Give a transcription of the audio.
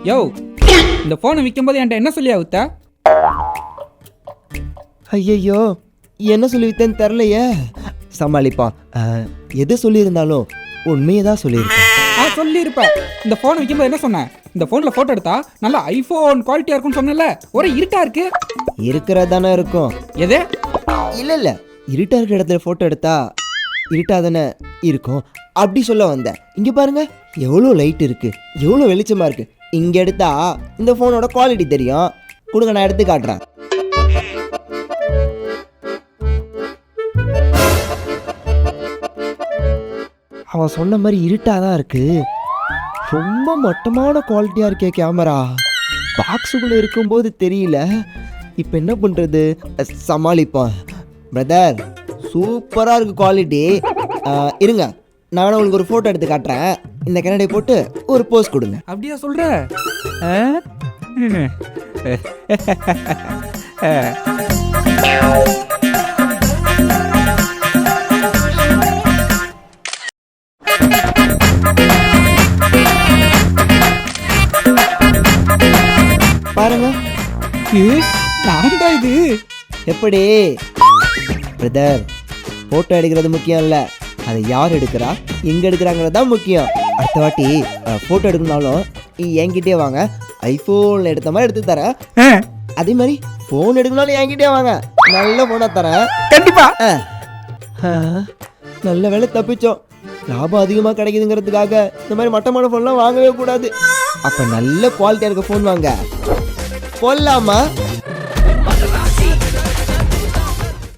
யோ, இந்த ஃபோனை விற்கும்போது என்கிட்ட என்ன சொல்லி அவுத்த? ஐயையோ, என்ன சொல்லி வித்தேன்னு தெரிலையே. சமாளிப்பான். எது சொல்லியிருந்தாலும் உண்மையை தான் சொல்லியிருக்கேன். சொல்லியிருப்ப. இந்த ஃபோனை விற்கும்போது என்ன சொன்னேன்? இந்த ஃபோனில் ஃபோட்டோ எடுத்தா நல்லா ஐஃபோன் குவாலிட்டியாக இருக்கும்னு சொன்னல. ஒரே இருட்டா இருக்கு. இருக்கிறது தானே இருக்கும். எது? இல்லை இருட்டா இருக்கிற இடத்துல ஃபோட்டோ எடுத்தா இருட்டா தானே இருக்கும் அப்படி சொல்ல வந்தேன். இங்கே பாருங்க, எவ்வளோ லைட் இருக்கு, எவ்வளோ வெளிச்சமா இருக்கு. இங்கே எடுத்தா இந்த ஃபோனோட குவாலிட்டி தெரியும். கொடுங்க, நான் எடுத்து காட்டுறேன். அவன் சொன்ன மாதிரி இருட்டாதான் இருக்கு. ரொம்ப மட்டமான குவாலிட்டியா இருக்கே கேமரா. பாக்ஸுக்குள்ள இருக்கும்போது தெரியல. இப்போ என்ன பண்றது? சமாளிப்பான். பிரதர், சூப்பரா இருக்கு குவாலிட்டி. இருங்க, நான் உங்களுக்கு ஒரு போட்டோ எடுத்து காட்டுறேன். இந்த கண்ணாடியை போட்டு ஒரு போஸ் கொடுங்க. அப்படியா சொல்ற? பாருங்க, நான் தான் இது. எப்படி? பிரதர், போட்டோ எடுக்கிறது முக்கியம் இல்லை, அதை யார் எடுக்கிறா எங்க எடுக்கிறாங்கிறது தான் முக்கியம். அடுத்த வாட்டி போட்டோ எடுக்கணும்னாலும் என்கிட்டே வாங்க, ஐஃபோன்ல எடுத்த மாதிரி எடுத்து தரேன். அதே மாதிரி போன் எடுக்கணும்னாலும் என்கிட்டே வாங்க, நல்ல போனா தரேன் கண்டிப்பா. நல்ல வேலை தப்பிச்சோம். லாபம் அதிகமாக கிடைக்குதுங்கிறதுக்காக இந்த மாதிரி மட்டமான ஃபோன்லாம் வாங்கவே கூடாது. அப்போ நல்ல குவாலிட்டியாக இருக்க ஃபோன் வாங்க. போடலாமா?